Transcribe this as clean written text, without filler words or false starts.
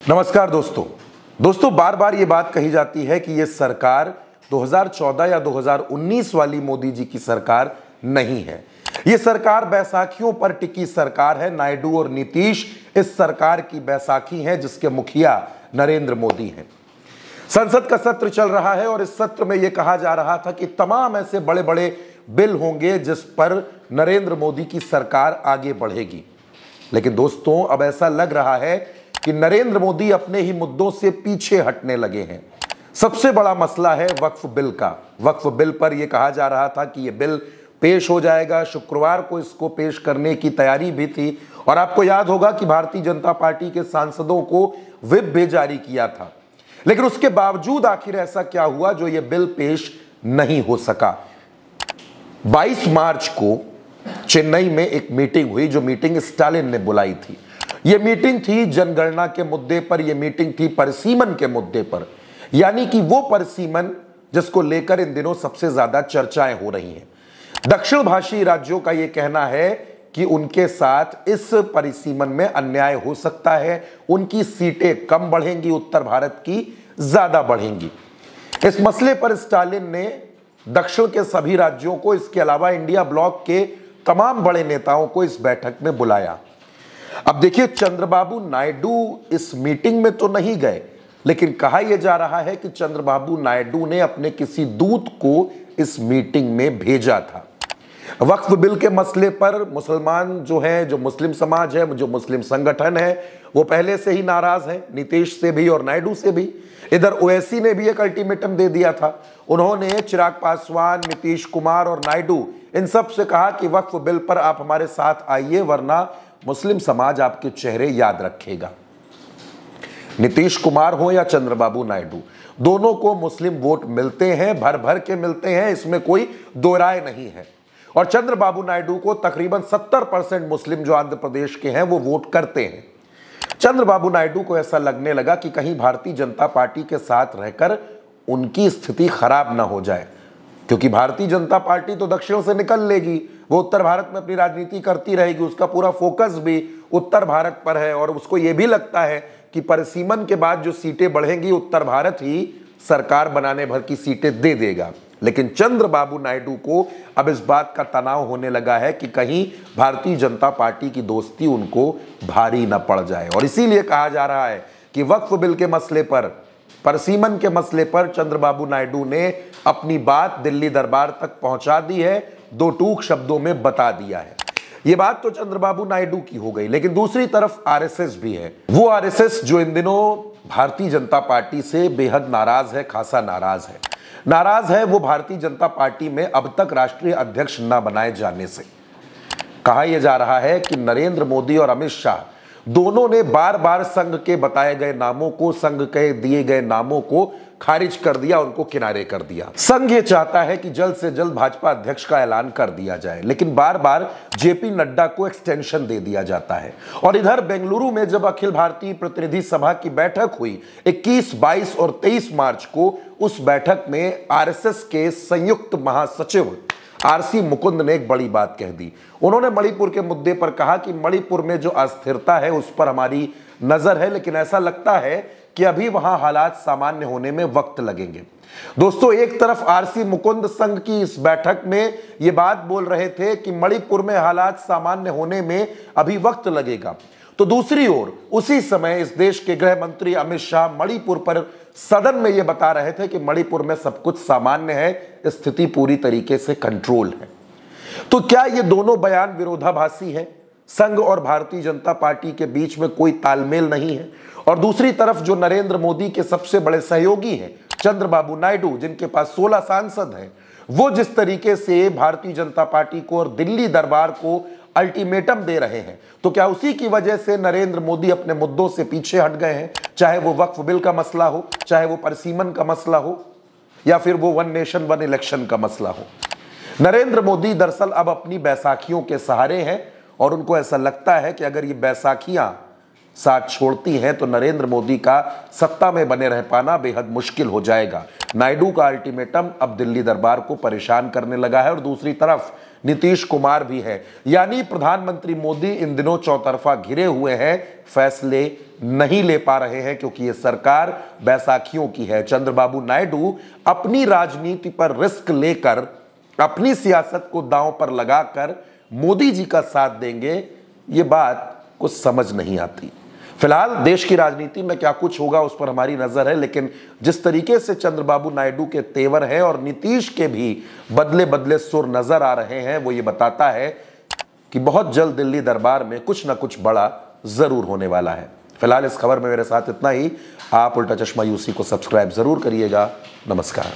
नमस्कार दोस्तों बार बार ये बात कही जाती है कि ये सरकार 2014 या 2019 वाली मोदी जी की सरकार नहीं है। ये सरकार बैसाखियों पर टिकी सरकार है। नायडू और नीतीश इस सरकार की बैसाखी हैं, जिसके मुखिया नरेंद्र मोदी हैं। संसद का सत्र चल रहा है और इस सत्र में यह कहा जा रहा था कि तमाम ऐसे बड़े बड़े बिल होंगे जिस पर नरेंद्र मोदी की सरकार आगे बढ़ेगी। लेकिन दोस्तों, अब ऐसा लग रहा है कि नरेंद्र मोदी अपने ही मुद्दों से पीछे हटने लगे हैं। सबसे बड़ा मसला है वक्फ बिल का। वक्फ बिल पर यह कहा जा रहा था कि यह बिल पेश हो जाएगा, शुक्रवार को इसको पेश करने की तैयारी भी थी। और आपको याद होगा कि भारतीय जनता पार्टी के सांसदों को व्हिप भी जारी किया था। लेकिन उसके बावजूद आखिर ऐसा क्या हुआ जो यह बिल पेश नहीं हो सका। 22 मार्च को चेन्नई में एक मीटिंग हुई, जो मीटिंग स्टालिन ने बुलाई थी। यह मीटिंग थी जनगणना के मुद्दे पर, यह मीटिंग थी परिसीमन के मुद्दे पर, यानी कि वो परिसीमन जिसको लेकर इन दिनों सबसे ज्यादा चर्चाएं हो रही हैं। दक्षिण भाषी राज्यों का यह कहना है कि उनके साथ इस परिसीमन में अन्याय हो सकता है, उनकी सीटें कम बढ़ेंगी, उत्तर भारत की ज्यादा बढ़ेंगी। इस मसले पर स्टालिन ने दक्षिण के सभी राज्यों को, इसके अलावा इंडिया ब्लॉक के तमाम बड़े नेताओं को इस बैठक में बुलाया। अब देखिए, चंद्रबाबू नायडू इस मीटिंग में तो नहीं गए, लेकिन कहा यह जा रहा है कि चंद्रबाबू नायडू ने अपने किसी दूत को इस मीटिंग में भेजा था। वक्फ बिल के मसले पर मुसलमान जो हैं, जो मुस्लिम समाज है, जो मुस्लिम संगठन है, वो पहले से ही नाराज है, नीतीश से भी और नायडू से भी। इधर ओवैसी ने भी एक अल्टीमेटम दे दिया था। उन्होंने चिराग पासवान, नीतीश कुमार और नायडू इन सब से कहा कि वक्फ बिल पर आप हमारे साथ आइए, वरना मुस्लिम समाज आपके चेहरे याद रखेगा। नीतीश कुमार हो या चंद्रबाबू नायडू, दोनों को मुस्लिम वोट मिलते हैं, भर भर के मिलते हैं, इसमें कोई दो राय नहीं है। और चंद्रबाबू नायडू को तकरीबन 70% मुस्लिम जो आंध्र प्रदेश के हैं वो वोट करते हैं। चंद्रबाबू नायडू को ऐसा लगने लगा कि कहीं भारतीय जनता पार्टी के साथ रहकर उनकी स्थिति खराब ना हो जाए, क्योंकि भारतीय जनता पार्टी तो दक्षिण से निकल लेगी, वो उत्तर भारत में अपनी राजनीति करती रहेगी, उसका पूरा फोकस भी उत्तर भारत पर है। और उसको ये भी लगता है कि परिसीमन के बाद जो सीटें बढ़ेंगी, उत्तर भारत ही सरकार बनाने भर की सीटें दे देगा। लेकिन चंद्रबाबू नायडू को अब इस बात का तनाव होने लगा है कि कहीं भारतीय जनता पार्टी की दोस्ती उनको भारी न पड़ जाए। और इसीलिए कहा जा रहा है कि वक्फ बिल के मसले पर, परिसीमन के मसले पर चंद्रबाबू नायडू ने अपनी बात दिल्ली दरबार तक पहुंचा दी है, दो टूक शब्दों में बता दिया है। ये बात तो चंद्रबाबू नायडू की हो गई, लेकिन दूसरी तरफ आरएसएस भी है। वो आरएसएस जो इन दिनों भारतीय जनता पार्टी से बेहद नाराज है, खासा नाराज है वो भारतीय जनता पार्टी में अब तक राष्ट्रीय अध्यक्ष न बनाए जाने से। कहा यह जा रहा है कि नरेंद्र मोदी और अमित शाह दोनों ने बार बार संघ के बताए गए नामों को, संघ के दिए गए नामों को खारिज कर दिया, उनको किनारे कर दिया। संघ ये चाहता है कि जल्द से जल्द भाजपा अध्यक्ष का ऐलान कर दिया जाए, लेकिन बार बार जेपी नड्डा को एक्सटेंशन दे दिया जाता है। और इधर बेंगलुरु में जब अखिल भारतीय प्रतिनिधि सभा की बैठक हुई 21, 22 और 23 मार्च को, उस बैठक में आरएसएस के संयुक्त महासचिव आरसी मुकुंद ने एक बड़ी बात कह दी। उन्होंने मणिपुर के मुद्दे पर कहा कि मणिपुर में जो अस्थिरता है उस पर हमारी नजर है, लेकिन ऐसा लगता है कि अभी वहां हालात सामान्य होने में वक्त लगेंगे। दोस्तों, एक तरफ आरसी मुकुंद संघ की इस बैठक में यह बात बोल रहे थे कि मणिपुर में हालात सामान्य होने में अभी वक्त लगेगा, तो दूसरी ओर उसी समय इस देश के गृह मंत्री अमित शाह मणिपुर पर सदन में यह बता रहे थे कि मणिपुर में सब कुछ सामान्य है, स्थिति पूरी तरीके से कंट्रोल है। तो क्या ये दोनों बयान विरोधाभासी है? संघ और भारतीय जनता पार्टी के बीच में कोई तालमेल नहीं है। और दूसरी तरफ जो नरेंद्र मोदी के सबसे बड़े सहयोगी हैं, चंद्रबाबू नायडू, जिनके पास 16 सांसद हैं, वो जिस तरीके से भारतीय जनता पार्टी को और दिल्ली दरबार को अल्टीमेटम दे रहे हैं, तो क्या उसी की वजह से नरेंद्र मोदी अपने मुद्दों से पीछे हट गए हैं? चाहे वो वक्फ बिल का मसला हो, चाहे वो परिसीमन का मसला हो, या फिर वो वन नेशन वन इलेक्शन का मसला हो। नरेंद्र मोदी दरअसल अब अपनी बैसाखियों के सहारे हैं और उनको ऐसा लगता है कि अगर ये बैसाखियां साथ छोड़ती हैं तो नरेंद्र मोदी का सत्ता में बने रह पाना बेहद मुश्किल हो जाएगा। नायडू का अल्टीमेटम अब दिल्ली दरबार को परेशान करने लगा है और दूसरी तरफ नीतीश कुमार भी हैं। यानी प्रधानमंत्री मोदी इन दिनों चौतरफा घिरे हुए हैं, फैसले नहीं ले पा रहे हैं क्योंकि ये सरकार बैसाखियों की है। चंद्रबाबू नायडू अपनी राजनीति पर रिस्क लेकर, अपनी सियासत को दांव पर लगाकर मोदी जी का साथ देंगे, ये बात कुछ समझ नहीं आती। फिलहाल देश की राजनीति में क्या कुछ होगा उस पर हमारी नजर है, लेकिन जिस तरीके से चंद्रबाबू नायडू के तेवर है और नीतीश के भी बदले बदले सुर नजर आ रहे हैं, वो ये बताता है कि बहुत जल्द दिल्ली दरबार में कुछ ना कुछ बड़ा जरूर होने वाला है। फिलहाल इस खबर में मेरे साथ इतना ही। आप उल्टा चश्मा यूसी को सब्सक्राइब जरूर करिएगा। नमस्कार।